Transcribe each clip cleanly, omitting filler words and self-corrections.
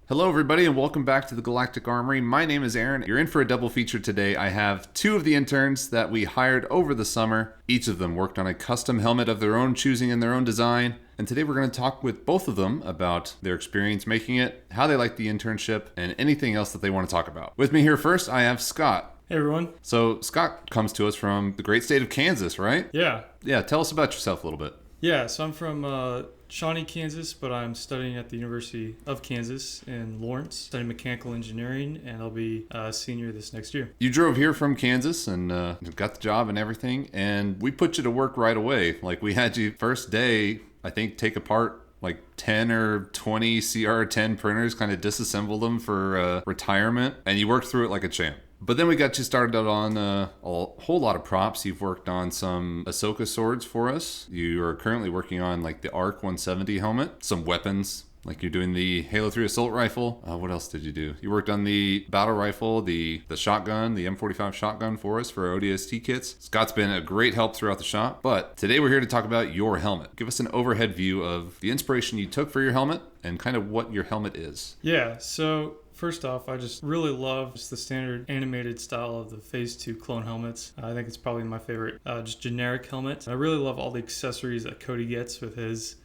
Hello, everybody, and welcome back to the Galactic Armory. My name is Aaron. You're in for a double feature today. I have two of the interns that we hired over the summer. Each of them worked on a custom helmet of their own choosing and their own design. And today we're going to talk with both of them about their experience making it, how they like the internship, and anything else that they want to talk about. With me here first, I have Scott. Hey, everyone. So Scott comes to us from the great state of Kansas, right? Yeah. Yeah, tell us about yourself a little bit. Yeah, so I'm from Shawnee, Kansas, but I'm studying at the University of Kansas in Lawrence, studying mechanical engineering, and I'll be a senior this next year. You drove here from Kansas and got the job and everything, and we put you to work right away. Like, we had you first day, I think, take apart like 10 or 20 CR10 printers, kind of disassemble them for retirement, and you worked through it like a champ. But then we got you started out on a whole lot of props. You've worked on some Ahsoka swords for us. You are currently working on like the ARC 170 helmet, some weapons, like you're doing the Halo 3 assault rifle. What else did you do? You worked on the battle rifle, the shotgun, the M45 shotgun for us for our ODST kits. Scott's been a great help throughout the shop, but today we're here to talk about your helmet. Give us an overhead view of the inspiration you took for your helmet and kind of what your helmet is. Yeah, so first off, I just really love just the standard animated style of the Phase 2 clone helmets. I think it's probably my favorite just generic helmet. I really love all the accessories that Cody gets with his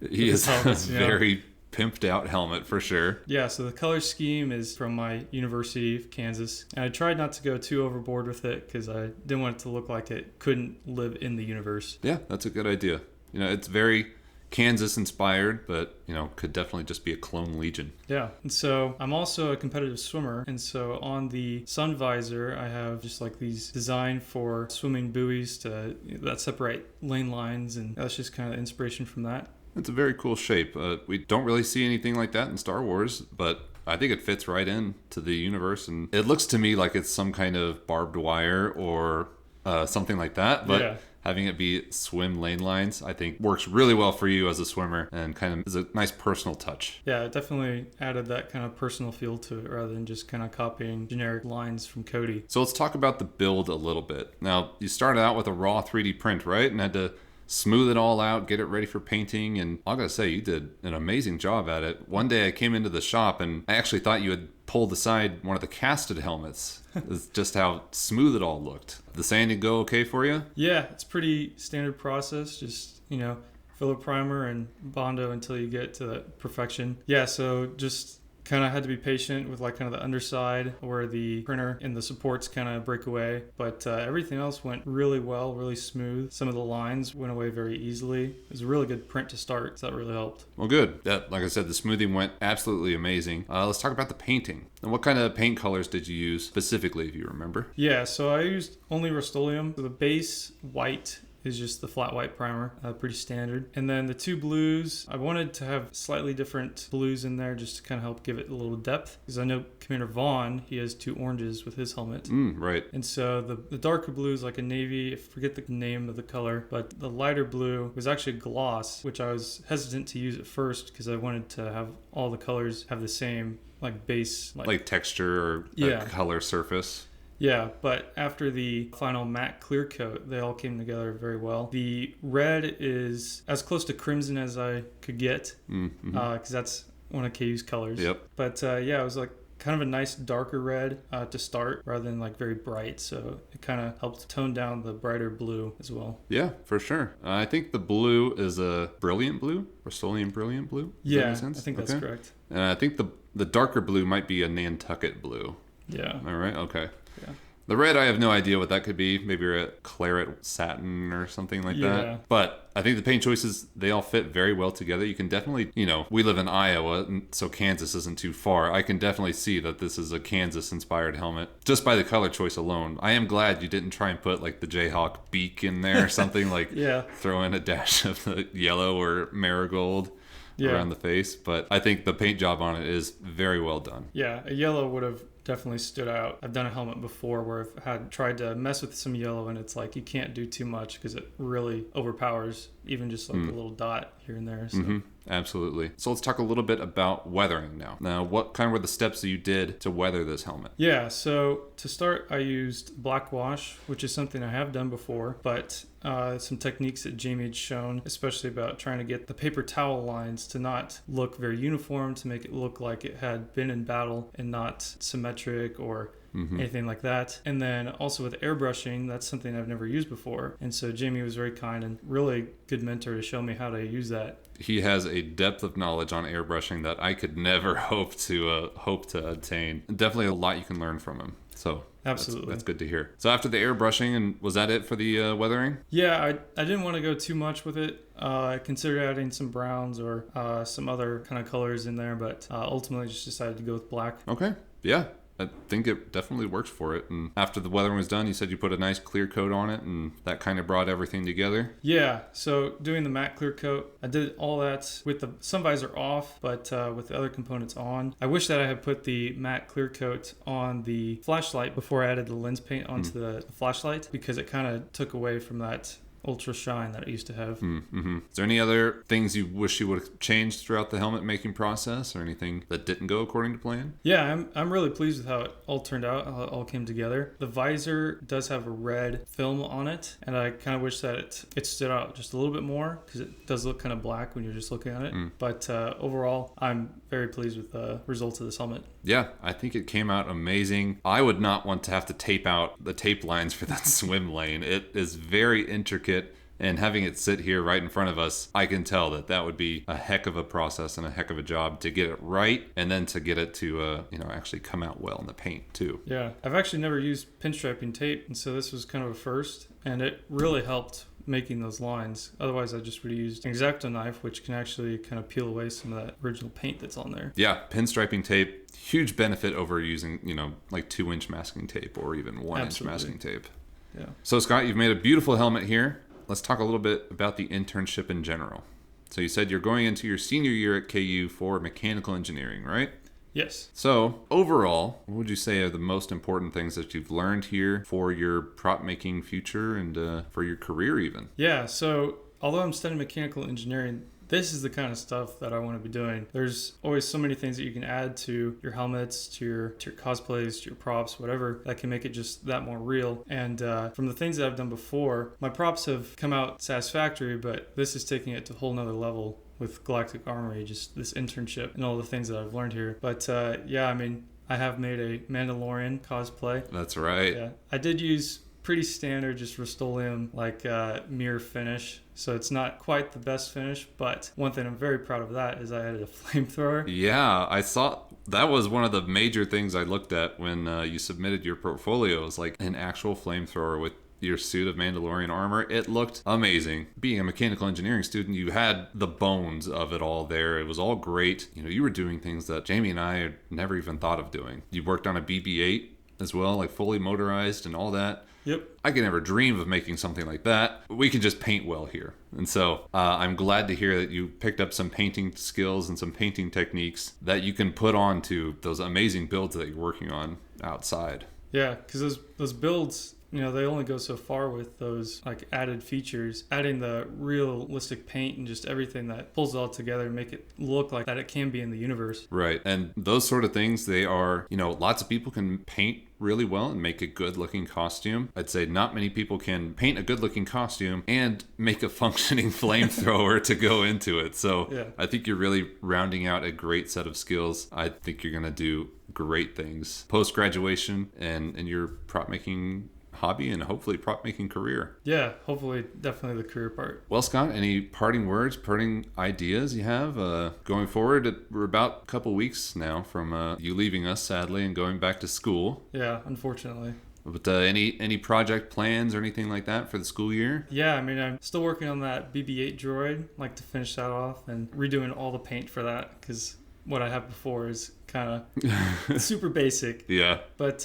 He is helmets, very pimped out helmet for sure. Yeah, so the color scheme is from my University of Kansas. And I tried not to go too overboard with it because I didn't want it to look like it couldn't live in the universe. Yeah, that's a good idea. You know, it's very Kansas inspired, but could definitely just be a clone Legion. Yeah, and so I'm also a competitive swimmer, and so on the sun visor I have just like these designed for swimming buoys that separate lane lines, and that's just kind of inspiration from that. It's a very cool shape. We don't really see anything like that in Star Wars, but I think it fits right into the universe, and it looks to me like it's some kind of barbed wire or something like that, but yeah. Having it be swim lane lines, I think works really well for you as a swimmer and kind of is a nice personal touch. Yeah, it definitely added that kind of personal feel to it rather than just kind of copying generic lines from Cody. So let's talk about the build a little bit. Now, you started out with a raw 3D print, right? And had to smooth it all out, get it ready for painting, and I gotta say, you did an amazing job at it. One day I came into the shop and I actually thought you had pulled aside one of the casted helmets. It's just how smooth it all looked. The sanding go okay for you? Yeah, it's pretty standard process. Just, filler primer and Bondo until you get to that perfection. Yeah, so just kind of had to be patient with like kind of the underside where the printer and the supports kind of break away, but everything else went really well, really smooth. Some of the lines went away very easily. It was a really good print to start, so that really helped. Well, good. Like I said, the smoothing went absolutely amazing. Let's talk about the painting. And what kind of paint colors did you use specifically, if you remember? Yeah, so I used only Rust-Oleum. So the base white is just the flat white primer, pretty standard. And then the two blues, I wanted to have slightly different blues in there just to kind of help give it a little depth. Because I know Commander Vaughn, he has two oranges with his helmet. Right. And so the darker blue is like a navy, I forget the name of the color, but the lighter blue was actually gloss, which I was hesitant to use at first because I wanted to have all the colors have the same like base. Like texture or color surface. Yeah, but after the final matte clear coat, they all came together very well. The red is as close to crimson as I could get, because that's one of KU's colors. Yep. But it was like kind of a nice darker red to start rather than like very bright, so it kind of helped tone down the brighter blue as well. Yeah, for sure. I think the blue is a brilliant blue, Rust-Oleum brilliant blue. Yeah, I think that's correct. And I think the darker blue might be a Nantucket blue. Yeah. All right, okay. Yeah. The red, I have no idea what that could be. Maybe a claret satin or something like that. But I think the paint choices, they all fit very well together. You can definitely, we live in Iowa, so Kansas isn't too far. I can definitely see that this is a Kansas-inspired helmet just by the color choice alone. I am glad you didn't try and put like the Jayhawk beak in there or something, like throw in a dash of the yellow or marigold. Around the face, but I think the paint job on it is very well done. Yeah, a yellow would have definitely stood out. I've done a helmet before where I've had tried to mess with some yellow and it's like you can't do too much because it really overpowers even just like a little dot here and there. So. Mm-hmm. Absolutely. So let's talk a little bit about weathering now. Now, what kind of were the steps that you did to weather this helmet? Yeah, so to start, I used black wash, which is something I have done before, but some techniques that Jamie had shown, especially about trying to get the paper towel lines to not look very uniform, to make it look like it had been in battle and not symmetric or anything like that. And then also with airbrushing, that's something I've never used before. And so Jamie was very kind and really good mentor to show me how to use that. He has a depth of knowledge on airbrushing that I could never hope to attain. Definitely a lot you can learn from him. So absolutely, that's good to hear. So after the airbrushing, and was that it for the weathering? Yeah, I didn't want to go too much with it. I considered adding some browns or some other kind of colors in there, but ultimately just decided to go with black. Okay, yeah. I think it definitely works for it. And after the weathering was done, you said you put a nice clear coat on it, and that kind of brought everything together. Yeah, so doing the matte clear coat, I did all that with the sun visor off, but with the other components on. I wish that I had put the matte clear coat on the flashlight before I added the lens paint onto the flashlight, because it kind of took away from that ultra shine that it used to have. Mm-hmm. Is there any other things you wish you would have changed throughout the helmet making process, or anything that didn't go according to plan? Yeah, I'm really pleased with how it all turned out, how it all came together. The visor does have a red film on it, and I kind of wish that it stood out just a little bit more, because it does look kind of black when you're just looking at it. But overall, I'm very pleased with the results of this helmet. Yeah, I think it came out amazing. I would not want to have to tape out the tape lines for that swim lane. It is very intricate, and having it sit here right in front of us, I can tell that would be a heck of a process and a heck of a job to get it right, and then to get it to actually come out well in the paint too. Yeah, I've actually never used pinstriping tape, and so this was kind of a first, and it really helped making those lines. Otherwise, I just would have used an X-Acto knife, which can actually kind of peel away some of that original paint that's on there. Yeah, pinstriping tape, huge benefit over using, like 2-inch masking tape or even 1-inch masking tape. Yeah. So Scott, you've made a beautiful helmet here. Let's talk a little bit about the internship in general. So you said you're going into your senior year at KU for mechanical engineering, right? Yes. So overall, what would you say are the most important things that you've learned here for your prop making future and for your career even? Yeah, so although I'm studying mechanical engineering, this is the kind of stuff that I want to be doing. There's always so many things that you can add to your helmets, to your cosplays, to your props, whatever, that can make it just that more real. And from the things that I've done before, my props have come out satisfactory, but this is taking it to a whole nother level with Galactic Armory, just this internship and all the things that I've learned here. But yeah, I mean, I have made a Mandalorian cosplay. That's right. Yeah, I did use pretty standard, just Rust-Oleum, like mirror finish. So it's not quite the best finish, but one thing I'm very proud of that is I added a flamethrower. Yeah, I saw that was one of the major things I looked at when you submitted your portfolio. It was like an actual flamethrower with your suit of Mandalorian armor. It looked amazing. Being a mechanical engineering student, you had the bones of it all there. It was all great. You were doing things that Jamie and I had never even thought of doing. You worked on a BB-8 as well, like fully motorized and all that. Yep. I could never dream of making something like that. We can just paint well here. And so I'm glad to hear that you picked up some painting skills and some painting techniques that you can put on to those amazing builds that you're working on outside. Yeah, because those builds, they only go so far with those like added features, adding the realistic paint and just everything that pulls it all together and make it look like that it can be in the universe. Right. And those sort of things, they are, lots of people can paint really well and make a good looking costume. I'd say not many people can paint a good looking costume and make a functioning flamethrower to go into it. So yeah. I think you're really rounding out a great set of skills. I think you're going to do great things post-graduation and in your prop making hobby and hopefully prop making career. Yeah, hopefully definitely the career part. Well, Scott, any parting words, parting ideas you have going forward? We're about a couple weeks now from you leaving us, sadly, and going back to school. Yeah, unfortunately. But any project plans or anything like that for the school year? Yeah, I mean, I'm still working on that BB-8 droid. I'd like to finish that off and redoing all the paint for that, because what I have before is kind of super basic. Yeah. But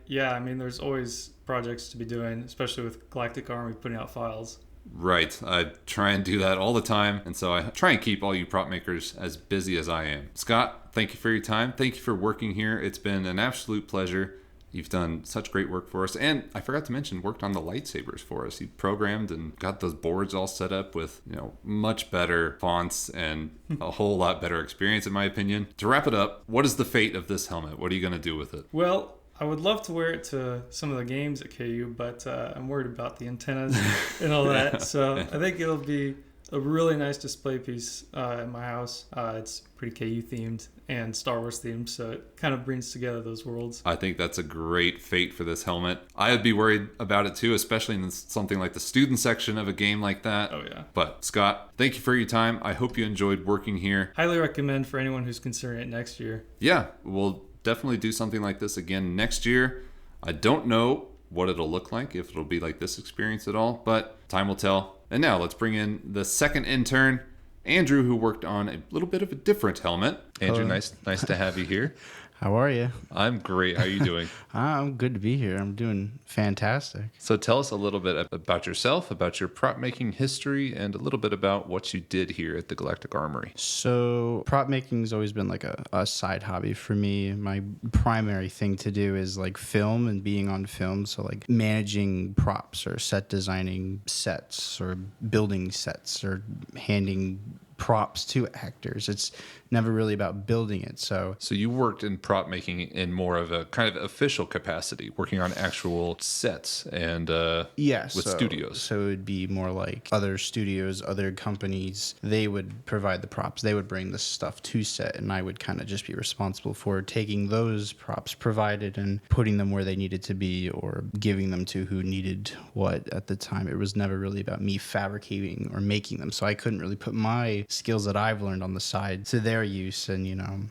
yeah, I mean, there's always projects to be doing, especially with Galactic Armory putting out files. Right. I try and do that all the time. And so I try and keep all you prop makers as busy as I am. Scott, thank you for your time. Thank you for working here. It's been an absolute pleasure. You've done such great work for us. And I forgot to mention, worked on the lightsabers for us. You programmed and got those boards all set up with, much better fonts and a whole lot better experience, in my opinion. To wrap it up, what is the fate of this helmet? What are you going to do with it? Well, I would love to wear it to some of the games at KU, but I'm worried about the antennas and all that. So I think it'll be a really nice display piece in my house. It's pretty KU themed and Star Wars themed, so it kind of brings together those worlds. I think that's a great fate for this helmet. I would be worried about it too, especially in something like the student section of a game like that. Oh yeah. But Scott, thank you for your time. I hope you enjoyed working here. Highly recommend for anyone who's considering it next year. Yeah, we'll definitely do something like this again next year. I don't know what it'll look like, if it'll be like this experience at all, but time will tell. And now let's bring in the second intern, Andrew, who worked on a little bit of a different helmet. Andrew, nice to have you here. How are you? I'm great. How are you doing? I'm good to be here. I'm doing fantastic. So tell us a little bit about yourself, about your prop making history, and a little bit about what you did here at the Galactic Armory. So prop making has always been like a side hobby for me. My primary thing to do is like film and being on film. So like managing props or set designing sets or building sets or handing props to actors. It's never really about building it. So you worked in prop making in more of a kind of official capacity, working on actual sets and with studios. So it would be more like other studios, other companies, they would provide the props. They would bring the stuff to set, and I would kind of just be responsible for taking those props provided and putting them where they needed to be or giving them to who needed what at the time. It was never really about me fabricating or making them. So I couldn't really put my skills that I've learned on the side to their use and,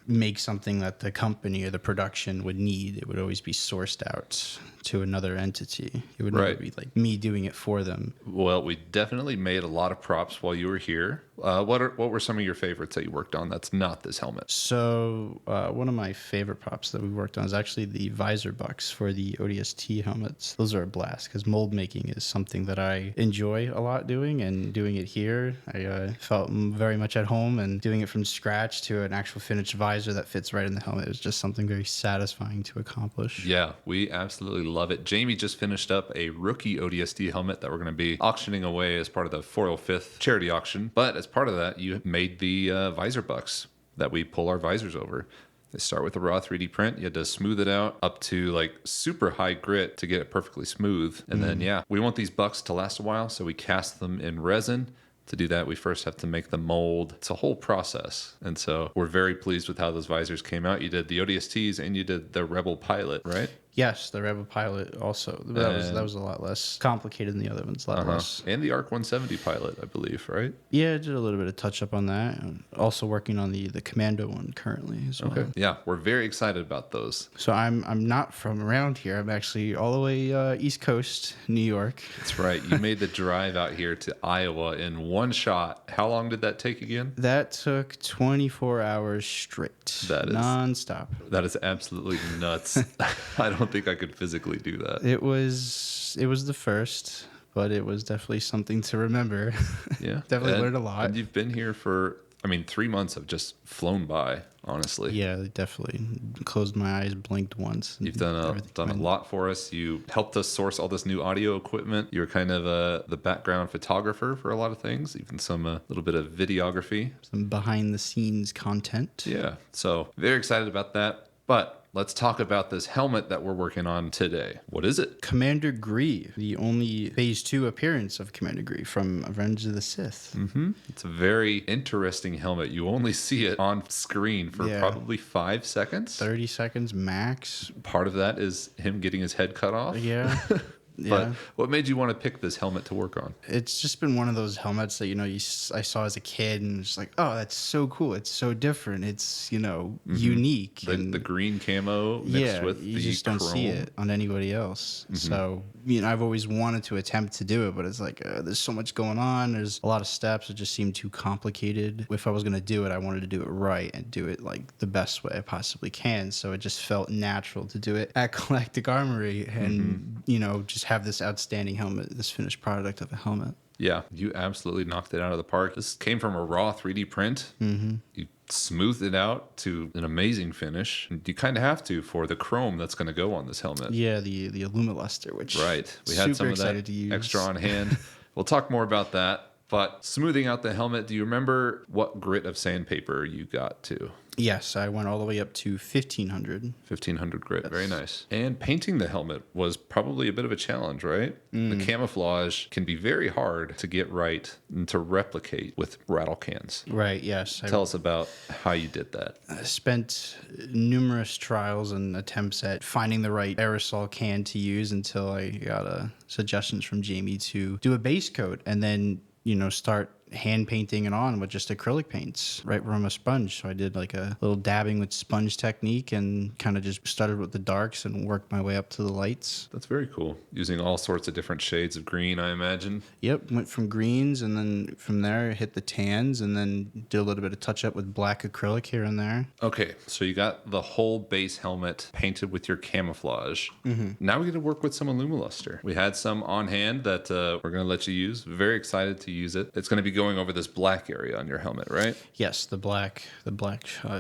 make something that the company or the production would need. It would always be sourced out to another entity. It would never be like me doing it for them. Well, we definitely made a lot of props while you were here. What were some of your favorites that you worked on that's not this helmet? So one of my favorite props that we worked on is actually the visor bucks for the ODST helmets. Those are a blast because mold making is something that I enjoy a lot doing, and doing it here, I felt very much at home, and doing it from scratch to an actual finished visor that fits right in the helmet is just something very satisfying to accomplish. Yeah, we absolutely love it. Jamie just finished up a rookie ODST helmet that we're going to be auctioning away as part of the 405th charity auction. But as part of that, you made the visor bucks that we pull our visors over. They start with a raw 3D print. You had to smooth it out up to like super high grit to get it perfectly smooth. And then, we want these bucks to last a while, so we cast them in resin. To do that, we first have to make the mold. It's a whole process. And so we're very pleased with how those visors came out. You did the ODSTs and you did the Rebel Pilot, right? Yes, the Rebel Pilot also. That was a lot less complicated than the other ones. A lot less. And the ARC 170 Pilot, I believe, right? Yeah, I did a little bit of touch up on that. And also working on the Commando one currently as well. Okay. Yeah, we're very excited about those. So I'm not from around here. I'm actually all the way East Coast, New York. That's right. You made the drive out here to Iowa in one shot. How long did that take again? That took 24 hours straight. That is nonstop. That is absolutely nuts. I don't think I could physically do that. It was the first, but it was definitely something to remember. Yeah. Definitely learned a lot. And you've been here for, 3 months have just flown by, honestly. Yeah, definitely. Closed my eyes, blinked once. You've done a lot for us. You helped us source all this new audio equipment. You're kind of the background photographer for a lot of things, even some little bit of videography. Some behind the scenes content. Yeah. So very excited about that. But let's talk about this helmet that we're working on today. What is it? Commander Gree, the only Phase 2 appearance of Commander Gree from Revenge of the Sith. Mm-hmm. It's a very interesting helmet. You only see it on screen for probably 5 seconds. 30 seconds max. Part of that is him getting his head cut off. Yeah. But what made you want to pick this helmet to work on? It's just been one of those helmets that, I saw as a kid and it's like, oh, that's so cool. It's so different. It's, unique. The green camo mixed with the you just don't see it on anybody else. Mm-hmm. So, I've always wanted to attempt to do it, but it's like, there's so much going on. There's a lot of steps. It just seemed too complicated. If I was going to do it, I wanted to do it right and do it like the best way I possibly can. So it just felt natural to do it at Galactic Armory and, just have this outstanding helmet, this finished product of a helmet. Yeah, you absolutely knocked it out of the park. This came from a raw 3D print. Mm-hmm. You smoothed it out to an amazing finish. You kind of have to for the chrome that's going to go on this helmet. Yeah, the Alumiluster, which Right. We had some of that extra on hand. We'll talk more about that. But smoothing out the helmet, do you remember what grit of sandpaper you got to? Yes, I went all the way up to 1500. 1500 grit, very nice. And painting the helmet was probably a bit of a challenge, right? The camouflage can be very hard to get right and to replicate with rattle cans. Right, yes. Tell us about how you did that. I spent numerous trials and attempts at finding the right aerosol can to use until I got suggestions from Jamie to do a base coat and then, start hand painting it on with just acrylic paints right from a sponge. So I did like a little dabbing with sponge technique and kind of just started with the darks and worked my way up to the lights. That's very cool. Using all sorts of different shades of green, I imagine. Yep, went from greens and then from there hit the tans and then did a little bit of touch up with black acrylic here and there. Okay, so you got the whole base helmet painted with your camouflage. Mm-hmm. Now we get to work with some Alumiluster. We had some on hand that we're going to let you use. Very excited to use it. It's going to be going over this black area on your helmet, right? Yes, the black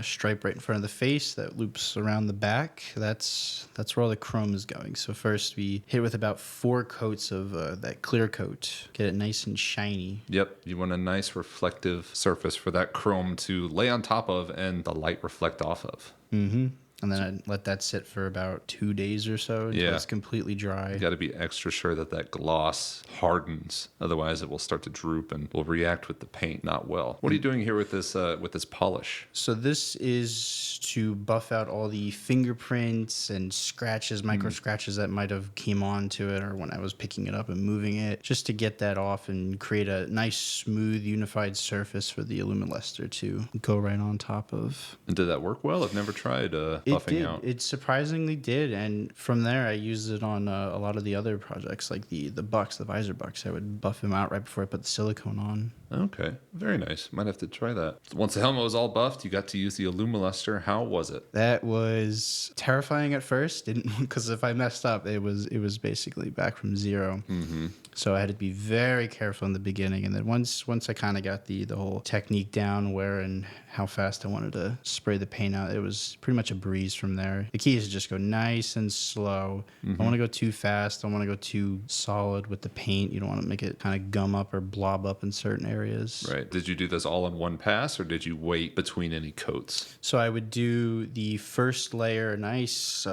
stripe right in front of the face that loops around the back. That's where all the chrome is going. So first we hit with about 4 coats of that clear coat, get it nice and shiny. Yep, you want a nice reflective surface for that chrome to lay on top of and the light reflect off of. Mm-hmm. And then I let that sit for about 2 days or so until it's completely dry. You got to be extra sure that gloss hardens. Otherwise, it will start to droop and will react with the paint not well. What are you doing here with this polish? So this is to buff out all the fingerprints and scratches, micro scratches that might have came onto it or when I was picking it up and moving it, just to get that off and create a nice, smooth, unified surface for the Alumiluster to go right on top of. And did that work well? I've never tried buffing out. It surprisingly did, and from there I used it on a lot of the other projects, like the visor bucks. I would buff them out right before I put the silicone on. Okay, very nice. Might have to try that. Once the helmet was all buffed, you got to use the Alumiluster. How was it? That was terrifying at first, because if I messed up, it was basically back from zero. Mm-hmm. So I had to be very careful in the beginning, and then once I kind of got the whole technique down, where and how fast I wanted to spray the paint out, it was pretty much a breeze from there. The key is to just go nice and slow. Mm-hmm. Don't want to go too fast. Don't want to go too solid with the paint. You don't want to make it kind of gum up or blob up in certain areas. Right. Did you do this all in one pass, or did you wait between any coats? So I would do the first layer, nice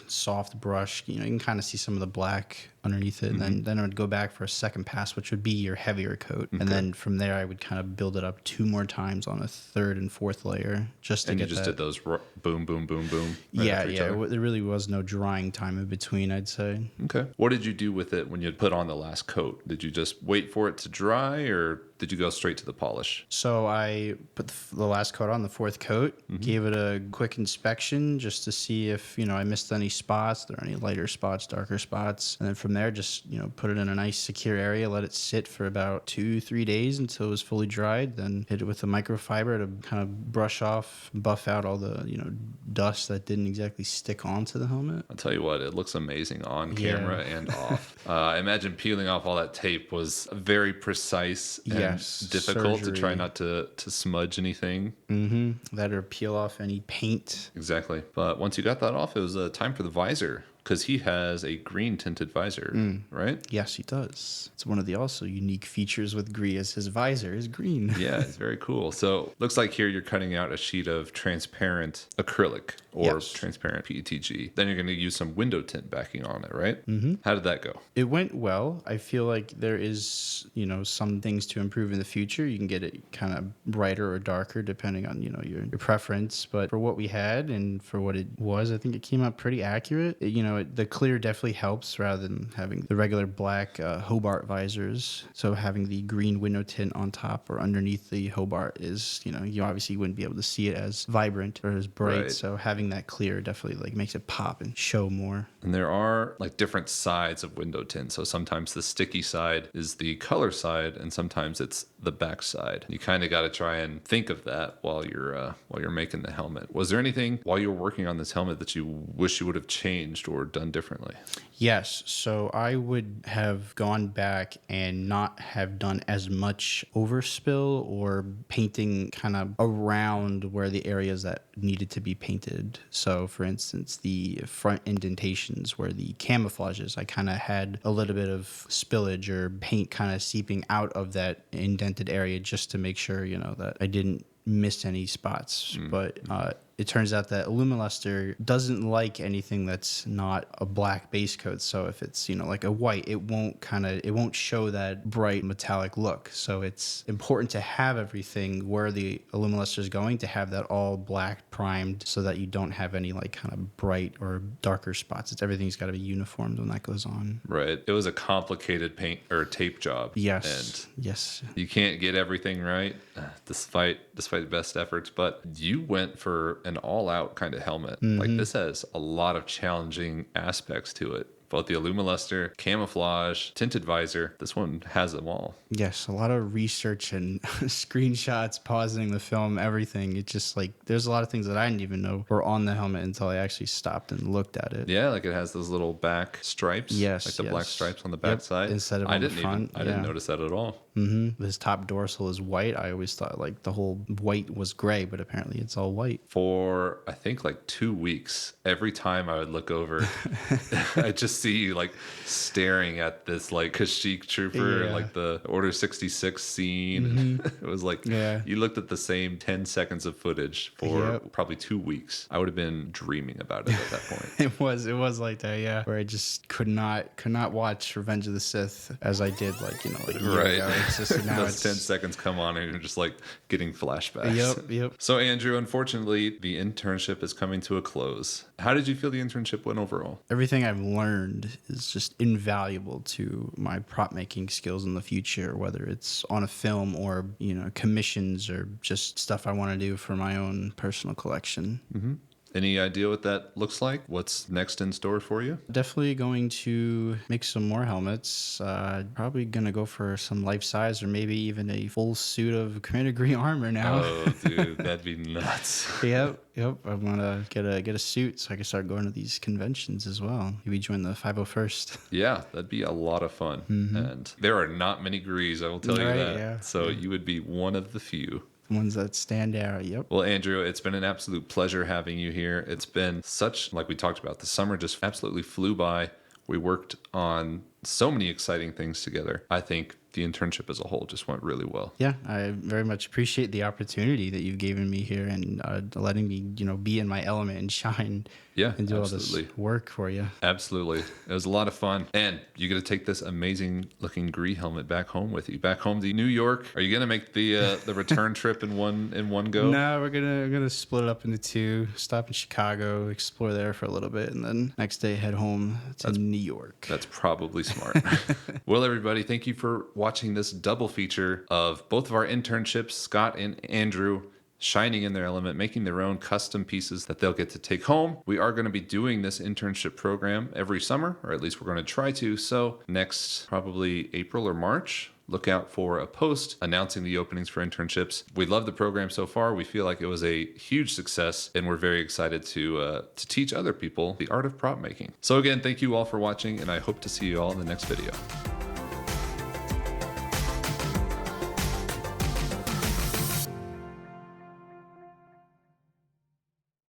soft brush. You can kind of see some of the black underneath it, and then I would go back for a second pass, which would be your heavier coat. Okay. And then from there, I would kind of build it up 2 more times on a third and fourth layer, just to and get you just did those boom, boom, boom, boom. Right there really was no drying time in between, I'd say. Okay. What did you do with it when you put on the last coat? Did you just wait for it to dry, or did you go straight to the polish? So I put the last coat on, the 4th coat, gave it a quick inspection just to see if, I missed any spots. There are any lighter spots, darker spots. And then from there, just, put it in a nice secure area, let it sit for about 2-3 days until it was fully dried. Then hit it with a microfiber to kind of brush off, buff out all the, dust that didn't exactly stick onto the helmet. I'll tell you what, it looks amazing on camera and off. I imagine peeling off all that tape was very precise and difficult to try not to smudge anything. Mm-hmm. That or peel off any paint. Exactly. But once you got that off, it was time for the visor. Because he has a green tinted visor, right? Yes, he does. It's one of the also unique features with Gree is his visor is green. Yeah, it's very cool. So looks like here you're cutting out a sheet of transparent acrylic or transparent PETG. Then you're going to use some window tint backing on it, right? Mm-hmm. How did that go? It went well. I feel like there is, some things to improve in the future. You can get it kind of brighter or darker depending on, your preference. But for what we had and for what it was, I think it came out pretty accurate. The clear definitely helps rather than having the regular black Hobart visors. So having the green window tint on top or underneath the Hobart is, you obviously wouldn't be able to see it as vibrant or as bright. Right. So having having that clear definitely like makes it pop and show more. And there are like different sides of window tint. So sometimes the sticky side is the color side, and sometimes it's the back side. You kind of got to try and think of that while you're making the helmet. Was there anything while you were working on this helmet that you wish you would have changed or done differently? Yes. So I would have gone back and not have done as much overspill or painting kind of around where the areas that needed to be painted. So for instance, the front indentations where the camouflages, I kind of had a little bit of spillage or paint kind of seeping out of that indented area just to make sure, that I didn't miss any spots. But it turns out that Alumiluster doesn't like anything that's not a black base coat. So if it's, like a white, it won't show that bright metallic look. So it's important to have everything where the Alumiluster is going to have that all black primed so that you don't have any like kind of bright or darker spots. Everything's got to be uniformed when that goes on. Right. It was a complicated paint or tape job. Yes. And yes. you can't get everything right despite the best efforts, but you went for an all-out kind of helmet. Like this has a lot of challenging aspects to it. Both the Alumiluster, camouflage, tinted visor. This one has them all. Yes, a lot of research and screenshots, pausing the film, everything. It's just like there's a lot of things that I didn't even know were on the helmet until I actually stopped and looked at it. Yeah, like it has those little back stripes. Yes, like the black stripes on the back side. Instead of on the front. I didn't notice that at all. His top dorsal is white. I always thought like the whole white was gray, but apparently it's all white. For I think like 2 weeks, every time I would look over, I just see you like staring at this like Kashyyyk trooper, like the Order 66 scene. It was like you looked at the same 10 seconds of footage for probably 2 weeks. I would have been dreaming about it at that point. It was like that, yeah. Where I just could not watch Revenge of the Sith as I did like a year ago. It's just now those 10 seconds come on and you're just like getting flashbacks. Yep. So Andrew, unfortunately, the internship is coming to a close. How did you feel the internship went overall? Everything I've learned is just invaluable to my prop making skills in the future, whether it's on a film or, commissions or just stuff I want to do for my own personal collection. Any idea what that looks like? What's next in store for you? Definitely going to make some more helmets. Probably going to go for some life size or maybe even a full suit of Commander Green armor now. Oh, dude, that'd be nuts. Yep. I'm going to get a suit so I can start going to these conventions as well. Maybe join the 501st. Yeah, that'd be a lot of fun. And there are not many Grees, I will tell you that. Yeah. So you would be one of the few. Ones that stand out. Yep. Well, Andrew, it's been an absolute pleasure having you here. It's been like we talked about, the summer just absolutely flew by. We worked on so many exciting things together. I think the internship as a whole just went really well. Yeah, I very much appreciate the opportunity that you've given me here and letting me, be in my element and shine. Yeah, and do absolutely. All this work for you. Absolutely. It was a lot of fun. And you get to take this amazing looking Gree helmet back home with you, back home to New York. Are you going to make the return trip in one go? No, we're gonna split it up into two, stop in Chicago, explore there for a little bit, and then next day head home to New York. That's probably smart. Well, everybody, thank you for watching this double feature of both of our internships, Scott and Andrew, shining in their element, making their own custom pieces that they'll get to take home. We are going to be doing this internship program every summer, or at least we're going to try to. So next, probably April or March, look out for a post announcing the openings for internships. We love the program so far. We feel like it was a huge success, and we're very excited to teach other people the art of prop making. So again, thank you all for watching, and I hope to see you all in the next video.